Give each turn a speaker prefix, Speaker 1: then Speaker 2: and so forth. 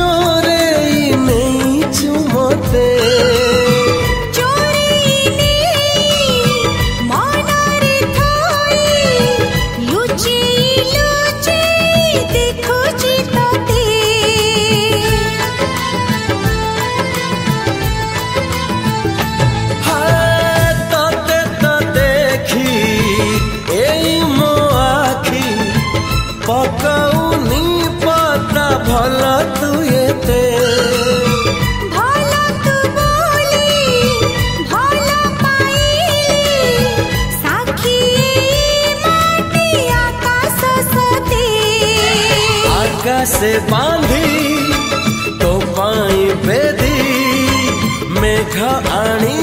Speaker 1: चोरे नहीं चुमते पकाउनी पता भला तू येते
Speaker 2: भला तू बोली भला पाइली साखी माटी आकाश सते
Speaker 1: आकाश से बांधी तो पाई बेदी मेघ आनी